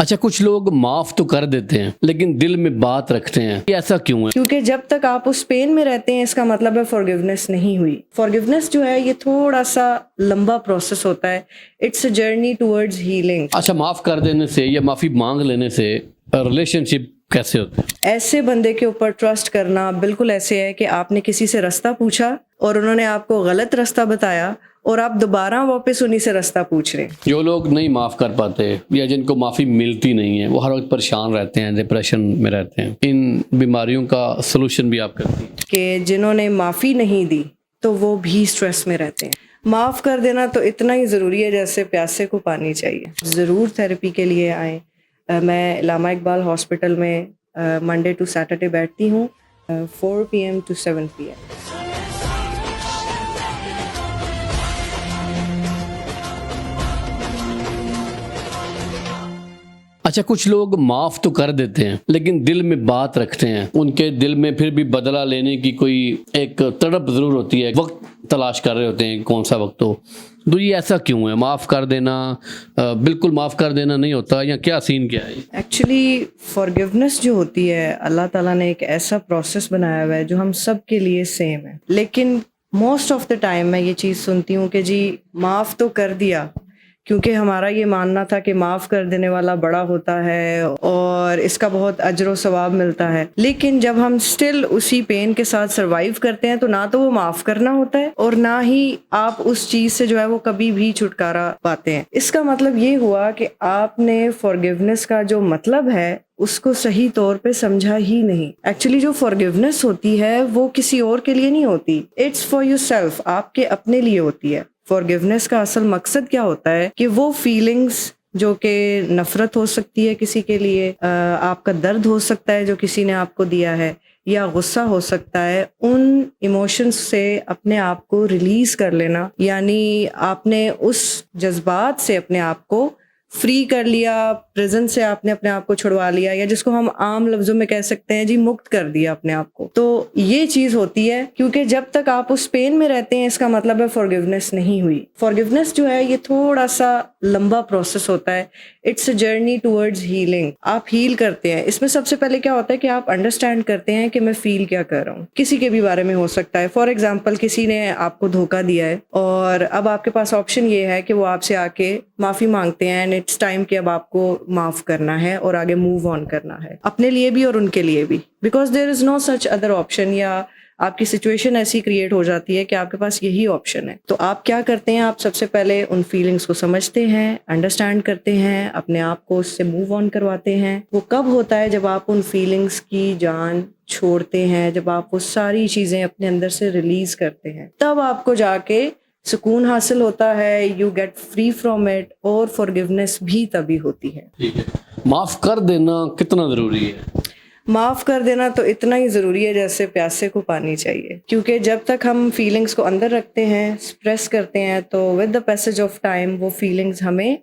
اچھا، کچھ لوگ معاف تو کر دیتے ہیں لیکن دل میں بات رکھتے ہیں، یہ ایسا کیوں ہے؟ کیونکہ جب تک آپ اس پین میں رہتے ہیں اس کا مطلب ہے فارگیونیس نہیں ہوئی. فارگیونیس جو ہے یہ تھوڑا سا لمبا پروسیس ہوتا ہے. It's a journey towards healing. اچھا، معاف کر دینے سے یا معافی مانگ لینے سے ریلیشن شپ کیسے ہوتے ہیں؟ ایسے بندے کے اوپر ٹرسٹ کرنا بالکل ایسے ہے کہ آپ نے کسی سے رستہ پوچھا اور انہوں نے آپ کو غلط رستہ بتایا اور آپ دوبارہ واپس انہی سے رستہ پوچھ رہے ہیں. جو لوگ نہیں معاف کر پاتے یا جن کو معافی ملتی نہیں ہے وہ ہر وقت پریشان رہتے ہیں، ڈپریشن میں رہتے ہیں، ان بیماریوں کا سلوشن بھی آپ کرتی ہیں؟ کہ جنہوں نے معافی نہیں دی تو وہ بھی سٹریس میں رہتے ہیں. معاف کر دینا تو اتنا ہی ضروری ہے جیسے پیاسے کو پانی چاہیے. ضرور تھیراپی کے لیے آئیں. میں علامہ اقبال ہاسپٹل میں منڈے ٹو سیٹرڈے بیٹھتی ہوں 4 PM to 7 PM. اچھا، کچھ لوگ معاف تو کر دیتے ہیں لیکن دل میں بات رکھتے ہیں، ان کے دل میں پھر بھی بدلہ لینے کی کوئی ایک تڑپ ضرور ہوتی ہے، وقت تلاش کر رہے ہوتے ہیں کون سا وقت ہو. تو یہ ایسا کیوں ہے؟ معاف کر دینا بالکل معاف کر دینا نہیں ہوتا یا کیا سین کیا ہے؟ ایکچولی فارگیونیس جو ہوتی ہے اللہ تعالیٰ نے ایک ایسا پروسیس بنایا ہوا ہے جو ہم سب کے لیے سیم ہے. لیکن موسٹ آف دا ٹائم میں یہ چیز سنتی ہوں کہ جی معاف تو کر دیا، کیونکہ ہمارا یہ ماننا تھا کہ معاف کر دینے والا بڑا ہوتا ہے اور اس کا بہت اجر و ثواب ملتا ہے. لیکن جب ہم سٹل اسی پین کے ساتھ سروائیو کرتے ہیں تو نہ تو وہ معاف کرنا ہوتا ہے اور نہ ہی آپ اس چیز سے جو ہے وہ کبھی بھی چھٹکارا پاتے ہیں. اس کا مطلب یہ ہوا کہ آپ نے فارگیونیس کا جو مطلب ہے اس کو صحیح طور پہ سمجھا ہی نہیں. ایکچولی جو فارگیونیس ہوتی ہے وہ کسی اور کے لیے نہیں ہوتی، اٹس فار یور سیلف، آپ کے اپنے لیے ہوتی ہے. فارگیونیس کا اصل مقصد کیا ہوتا ہے کہ وہ فیلنگز جو کہ نفرت ہو سکتی ہے کسی کے لیے، آپ کا درد ہو سکتا ہے جو کسی نے آپ کو دیا ہے، یا غصہ ہو سکتا ہے، ان ایموشنز سے اپنے آپ کو ریلیز کر لینا. یعنی آپ نے اس جذبات سے اپنے آپ کو فری کر لیا، پریزن سے آپ نے اپنے آپ کو چھڑوا لیا، یا جس کو ہم عام لفظوں میں کہہ سکتے ہیں جی مکت کر دیا اپنے آپ کو. تو یہ چیز ہوتی ہے، کیونکہ جب تک آپ اس پین میں رہتے ہیں اس کا مطلب ہے فارگیونیس نہیں ہوئی. فارگیونیس جو ہے یہ تھوڑا سا لمبا پروسیس ہوتا ہے. It's a journey towards healing. آپ ہیل کرتے ہیں. اس میں سب سے پہلے کیا ہوتا ہے کہ آپ انڈرسٹینڈ کرتے ہیں کہ میں فیل کیا کر رہا ہوں. کسی کے بھی بارے میں ہو سکتا ہے. فار ایگزامپل کسی نے آپ کو دھوکہ دیا ہے اور اب آپ کے پاس آپشن یہ ہے کہ وہ آپ سے آ کے معافی مانگتے ہیں اینڈ اٹس ٹائم کہ اب آپ کو معاف کرنا ہے اور آگے موو آن کرنا ہے، اپنے لیے بھی اور ان کے لیے بھی، because there is no such other option. یا آپ کی سچویشن ایسی کریٹ ہو جاتی ہے کہ آپ کے پاس یہی آپشن ہے. تو آپ کیا کرتے ہیں؟ آپ سب سے پہلے ان فیلنگس کو سمجھتے ہیں، انڈرسٹینڈ کرتے ہیں، اپنے آپ کو اس سے موو آن کرواتے ہیں. وہ کب ہوتا ہے؟ جب آپ ان فیلنگس کی جان چھوڑتے ہیں، جب آپ وہ ساری چیزیں اپنے اندر سے ریلیز کرتے ہیں، تب آپ کو جا کے سکون حاصل ہوتا ہے. You get free from it. اور فارگیونیس بھی تبھی ہوتی ہے. ٹھیک ہے، معاف کر دینا کتنا ضروری ہے؟ معاف کر دینا تو اتنا ہی ضروری ہے جیسے پیاسے کو پانی چاہیے. کیونکہ جب تک ہم فیلنگس کو اندر رکھتے ہیں، سپریس کرتے ہیں، تو with the passage of time وہ فیلنگز ہمیں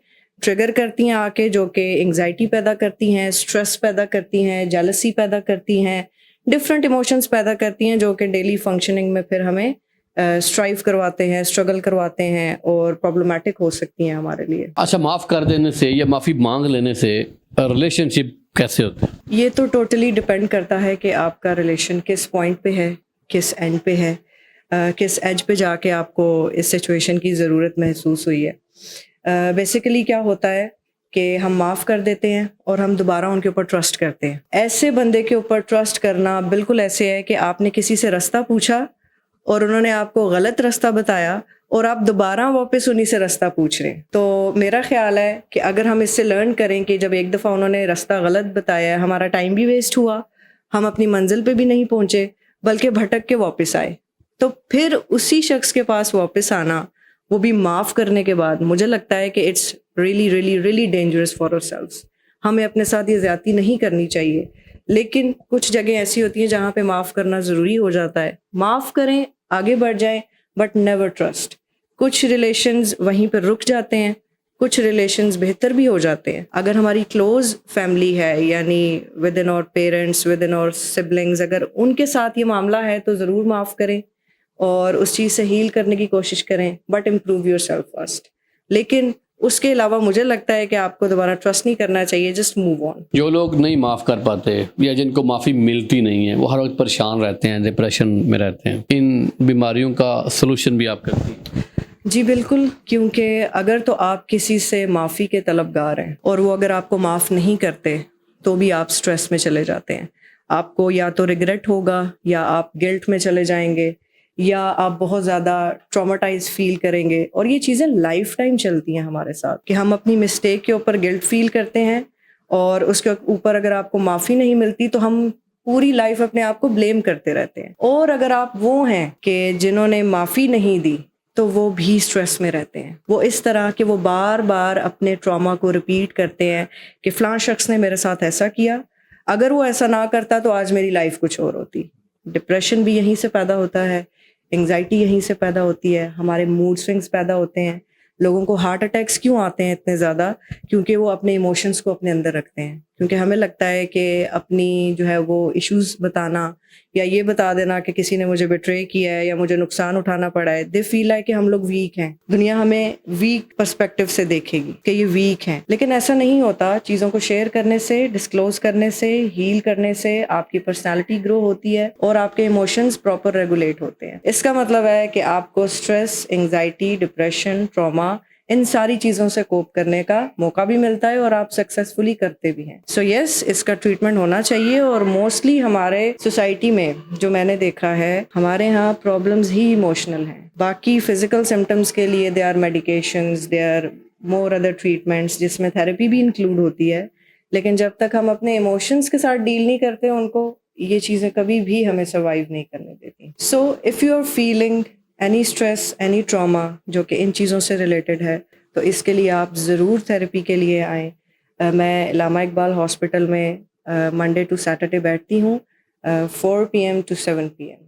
ٹریگر کرتی ہیں آ کے، جو کہ انگزائٹی پیدا کرتی ہیں، اسٹریس پیدا کرتی ہیں، جیلسی پیدا کرتی ہیں، ڈفرینٹ ایموشنز پیدا کرتی ہیں، جو کہ ڈیلی فنکشننگ میں پھر ہمیں اسٹرائیو کرواتے ہیں، اسٹرگل کرواتے ہیں اور پرابلمٹک ہو سکتی ہیں ہمارے لیے. اچھا، معاف کر دینے سے یا معافی مانگ لینے سے ریلیشن شپ کیسے ہوتے ہیں؟ یہ تو ٹوٹلی ڈپینڈ کرتا ہے کہ آپ کا ریلیشن کس پوائنٹ پہ ہے، کس اینڈ پہ ہے، کس ایج پہ جا کے آپ کو اس سچویشن کی ضرورت محسوس ہوئی ہے. بیسیکلی کیا ہوتا ہے کہ ہم معاف کر دیتے ہیں اور ہم دوبارہ ان کے اوپر ٹرسٹ کرتے ہیں. ایسے بندے کے اوپر ٹرسٹ کرنا بالکل ایسے ہے کہ آپ نے کسی سے رستہ پوچھا اور انہوں نے آپ کو غلط رستہ بتایا اور آپ دوبارہ واپس انہی سے رستہ پوچھ رہے ہیں. تو میرا خیال ہے کہ اگر ہم اس سے لرن کریں کہ جب ایک دفعہ انہوں نے رستہ غلط بتایا ہے، ہمارا ٹائم بھی ویسٹ ہوا، ہم اپنی منزل پہ بھی نہیں پہنچے بلکہ بھٹک کے واپس آئے، تو پھر اسی شخص کے پاس واپس آنا، وہ بھی معاف کرنے کے بعد، مجھے لگتا ہے کہ it's really really really dangerous for ourselves. ہمیں اپنے ساتھ یہ زیادتی نہیں کرنی چاہیے. لیکن کچھ جگہ ایسی ہوتی ہیں جہاں پہ معاف کرنا ضروری ہو جاتا ہے. معاف کریں، آگے بڑھ جائیں، بٹ نیور ٹرسٹ. کچھ ریلیشنز وہیں پہ رک جاتے ہیں، کچھ ریلیشنز بہتر بھی ہو جاتے ہیں. اگر ہماری کلوز فیملی ہے، یعنی ود ان اور پیرنٹس، ود ان اور سبلنگز، اگر ان کے ساتھ یہ معاملہ ہے تو ضرور معاف کریں اور اس چیز سے ہیل کرنے کی کوشش کریں، but improve your self first. لیکن اس کے علاوہ مجھے لگتا ہے کہ آپ کو دوبارہ ٹرسٹ نہیں کرنا چاہیے, جسٹ موو آن. جو لوگ نہیں معاف کر پاتے یا جن کو معافی ملتی نہیں ہے وہ ہر وقت پریشان رہتے ہیں, ڈپریشن میں رہتے ہیں, ان بیماریوں کا سلوشن بھی آپ کرتی ہیں؟ جی بالکل, کیونکہ اگر تو آپ کسی سے معافی کے طلبگار ہیں اور وہ اگر آپ کو معاف نہیں کرتے تو بھی آپ سٹریس میں چلے جاتے ہیں. آپ کو یا تو ریگریٹ ہوگا یا آپ گلٹ میں چلے جائیں گے یا آپ بہت زیادہ ٹراماٹائز فیل کریں گے. اور یہ چیزیں لائف ٹائم چلتی ہیں ہمارے ساتھ کہ ہم اپنی مسٹیک کے اوپر گلٹ فیل کرتے ہیں اور اس کے اوپر اگر آپ کو معافی نہیں ملتی تو ہم پوری لائف اپنے آپ کو بلیم کرتے رہتے ہیں. اور اگر آپ وہ ہیں کہ جنہوں نے معافی نہیں دی تو وہ بھی سٹریس میں رہتے ہیں. وہ اس طرح کہ وہ بار بار اپنے ٹراما کو ریپیٹ کرتے ہیں کہ فلاں شخص نے میرے ساتھ ایسا کیا, اگر وہ ایسا نہ کرتا تو آج میری لائف کچھ اور ہوتی. ڈپریشن بھی یہیں سے پیدا ہوتا ہے, انگزائٹی یہیں سے پیدا ہوتی ہے, ہمارے موڈ سوئنگس پیدا ہوتے ہیں. لوگوں کو ہارٹ اٹیکس کیوں آتے ہیں اتنے زیادہ؟ کیونکہ وہ اپنے ایموشنس کو اپنے اندر رکھتے ہیں. کیونکہ ہمیں لگتا ہے کہ اپنی جو ہے وہ ایشوز بتانا یا یہ بتا دینا کہ کسی نے مجھے بیٹرے کیا ہے یا مجھے نقصان اٹھانا پڑا ہے, دے فیل ہے کہ ہم لوگ ویک ہیں, دنیا ہمیں ویک پرسپیکٹو سے دیکھے گی کہ یہ ویک ہیں. لیکن ایسا نہیں ہوتا. چیزوں کو شیئر کرنے سے, ڈسکلوز کرنے سے, ہیل کرنے سے آپ کی پرسنالٹی گرو ہوتی ہے اور آپ کے ایموشنز پراپر ریگولیٹ ہوتے ہیں. اس کا مطلب ہے کہ آپ کو اسٹریس, انگزائٹی, ڈپریشن, ٹراما, ان ساری چیزوں سے کوپ کرنے کا موقع بھی ملتا ہے اور آپ سکسیسفلی کرتے بھی ہیں. سو یس, اس کا ٹریٹمنٹ ہونا چاہیے. اور موسٹلی ہمارے سوسائٹی میں جو میں نے دیکھا ہے, ہمارے ہاں پرابلمز ہی ایموشنل ہیں. باقی فزیکل سمٹمس کے لیے they are medications, they are more other treatments جس میں تھراپی بھی انکلوڈ ہوتی ہے. لیکن جب تک ہم اپنے ایموشنز کے ساتھ ڈیل نہیں کرتے ان کو, یہ چیزیں کبھی بھی ہمیں سروائیو نہیں کرنے دیتی. So if you are feeling any stress, any trauma جو کہ ان چیزوں سے ریلیٹڈ ہے, تو اس کے لیے آپ ضرور تھراپی کے لیے آئیں. میں علامہ اقبال ہاسپٹل میں منڈے ٹو سیٹرڈے بیٹھتی ہوں 4 PM to 7 PM.